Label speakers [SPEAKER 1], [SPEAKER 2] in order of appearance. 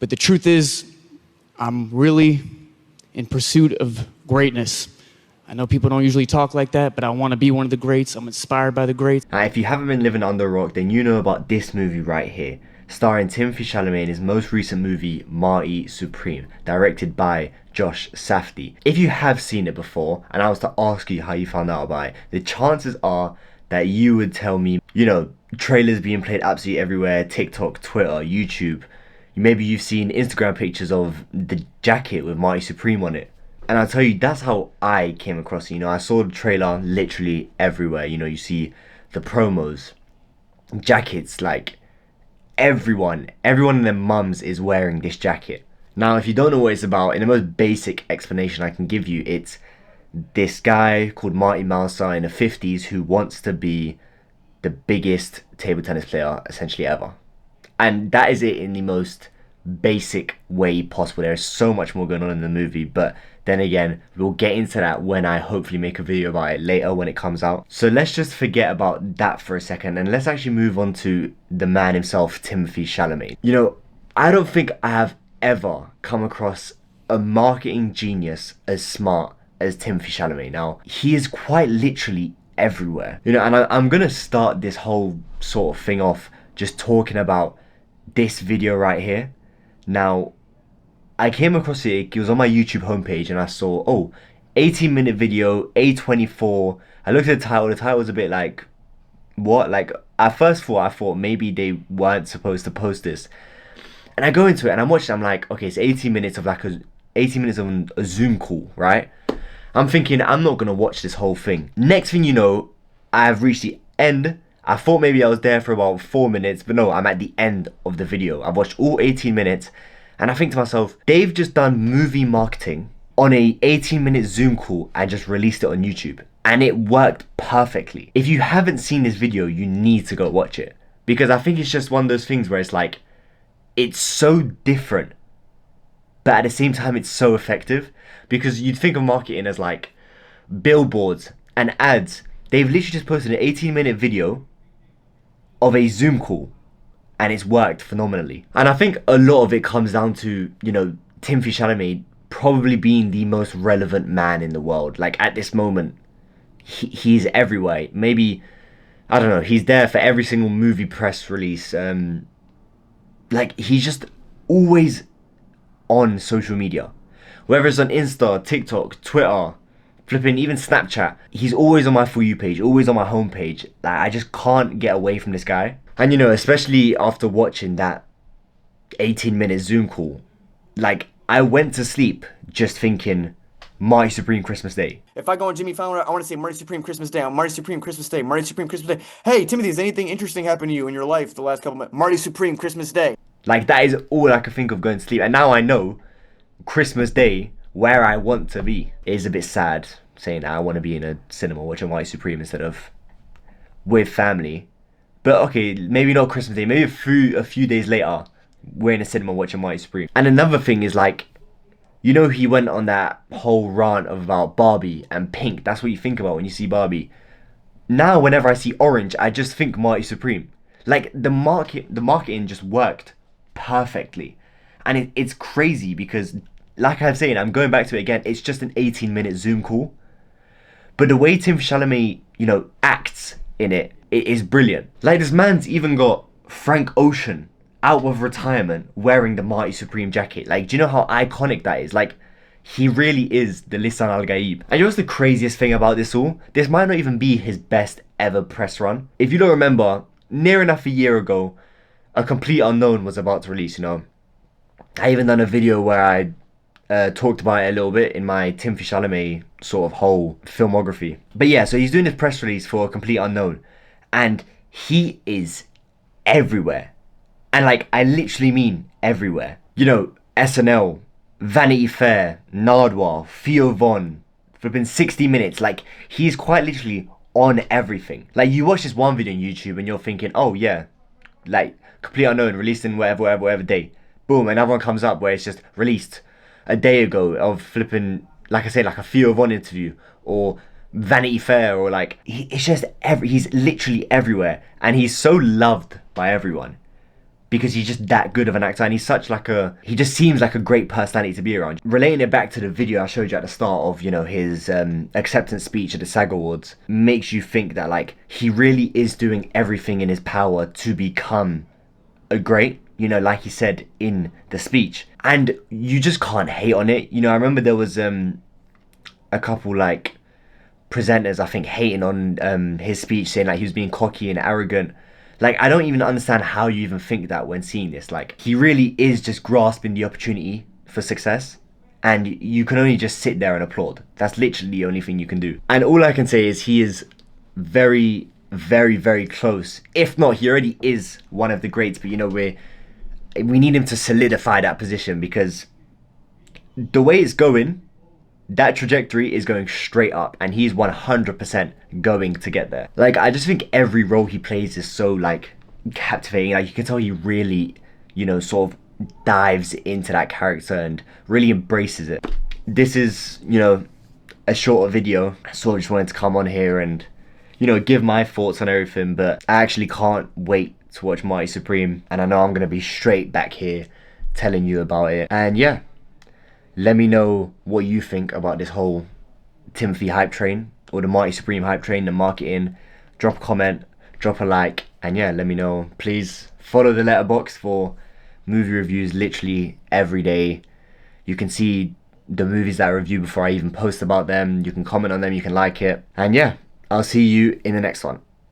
[SPEAKER 1] But the truth is, I'm really in pursuit of greatness. I know people don't usually talk like that, but I want to be one of the greats. I'm inspired by the greats.
[SPEAKER 2] If you haven't been living under a rock, then you know about this movie right here, starring Timothée Chalamet in his most recent movie, Marty Supreme, directed by Josh Safdie. If you have seen it before, and I was to ask you how you found out about it, the chances are that you would tell me, you know, trailers being played absolutely everywhere, TikTok, Twitter, YouTube. Maybe you've seen Instagram pictures of the jacket with Marty Supreme on it. And I'll tell you, that's how I came across it. You know, I saw the trailer literally everywhere. You know, you see the promos, jackets, like everyone and their mums is wearing this jacket. Now, if you don't know what it's about, in the most basic explanation I can give you, it's this guy called Marty Mouser in the 50s who wants to be the biggest table tennis player essentially ever. And that is it in the most basic way possible. There is so much more going on in the movie, but then again, we'll get into that when I hopefully make a video about it later when it comes out. So let's just forget about that for a second and let's actually move on to the man himself, Timothée Chalamet. You know, I don't think I have ever come across a marketing genius as smart as Timothée Chalamet. Now, he is quite literally everywhere. You know, and I'm gonna start this whole sort of thing off just talking about this video right here. Now, I came across it was on my YouTube homepage and I saw, 18-minute video, A24. I looked at the title was a bit like, what? Like, at first I thought maybe they weren't supposed to post this. And I go into it and I'm watching, I'm like, okay, it's 18 minutes of a Zoom call, right? I'm thinking, I'm not gonna watch this whole thing. Next thing you know, I've reached the end. I thought maybe I was there for about 4 minutes, but no, I'm at the end of the video. I've watched all 18 minutes, and I think to myself, they've just done movie marketing on a 18-minute Zoom call and just released it on YouTube. And it worked perfectly. If you haven't seen this video, you need to go watch it. Because I think it's just one of those things where it's like, it's so different, but at the same time, it's so effective. Because you'd think of marketing as like billboards and ads. They've literally just posted an 18-minute video of a Zoom call and it's worked phenomenally. And I think a lot of it comes down to, you know, Timothée Chalamet probably being the most relevant man in the world. Like at this moment, he's everywhere. Maybe, I don't know, he's there for every single movie press release. Like he's just always on social media. Whether it's on Insta, TikTok, Twitter, flipping even Snapchat, he's always on my For You page, always on my homepage. Like, I just can't get away from this guy. And you know, especially after watching that 18-minute Zoom call, like I went to sleep just thinking, Marty Supreme Christmas Day.
[SPEAKER 1] If I go on Jimmy Fallon, I want to say Marty Supreme Christmas Day, Marty Supreme Christmas Day, Marty Supreme Christmas Day. Hey, Timothy, has anything interesting happened to you in your life the last couple months? Marty Supreme Christmas Day.
[SPEAKER 2] Like that is all I could think of going to sleep. And now I know Christmas Day, where I want to be. It is a bit sad saying that I want to be in a cinema watching Marty Supreme instead of with family. But okay, maybe not Christmas Day, maybe a few days later, we're in a cinema watching Marty Supreme. And another thing is like, you know, he went on that whole rant about Barbie and pink. That's what you think about when you see Barbie. Now, whenever I see orange, I just think Marty Supreme. Like the marketing just worked perfectly. And it's crazy because, like I'm saying, I'm going back to it again, it's just an 18-minute Zoom call. But the way Timothée Chalamet, you know, acts in it is brilliant. Like this man's even got Frank Ocean out of retirement wearing the Marty Supreme jacket. Like, do you know how iconic that is? Like, he really is the Lisan Al Gaib. And you know what's the craziest thing about this all? This might not even be his best ever press run. If you don't remember, near enough a year ago, A Complete Unknown was about to release, you know. I even done a video where I talked about it a little bit in my Timothée Chalamet sort of whole filmography. But yeah, so he's doing this press release for A Complete Unknown. And he is everywhere. And like, I literally mean everywhere. You know, SNL, Vanity Fair, Nardwuar, Theo Von, flipping 60 Minutes. Like, he's quite literally on everything. Like, you watch this one video on YouTube and you're thinking, oh yeah, like, Complete Unknown, released in whatever day. Boom, another one comes up where it's just released a day ago of flipping, like I said, like a Theo Von interview or Vanity Fair, or like, it's just he's literally everywhere and he's so loved by everyone. because he's just that good of an actor, and he just seems like a great personality to be around. Relating it back to the video I showed you at the start of, you know, his acceptance speech at the SAG Awards, makes you think that like he really is doing everything in his power to become a great, you know, like he said in the speech, and you just can't hate on it. You know, I remember there was a couple like presenters, I think, hating on his speech, saying like he was being cocky and arrogant. Like, I don't even understand how you even think that when seeing this. Like, he really is just grasping the opportunity for success, and you can only just sit there and applaud. That's literally the only thing you can do. And all I can say is he is very, very, very close. If not, he already is one of the greats, but you know, we need him to solidify that position, because the way it's going, that trajectory is going straight up, and he's 100% going to get there. Like, I just think every role he plays is so like captivating. Like, you can tell he really, you know, sort of dives into that character and really embraces it. This is, you know, a shorter video, so I just wanted to come on here and, you know, give my thoughts on everything. But I actually can't wait to watch Marty Supreme, and I know I'm gonna be straight back here telling you about it. And yeah, let me know what you think about this whole Timothée hype train, or the Marty Supreme hype train, the marketing. Drop a comment, drop a like, and yeah, let me know. Please follow the letterbox for movie reviews literally every day. You can see the movies that I review before I even post about them. You can comment on them, you can like it. And yeah, I'll see you in the next one.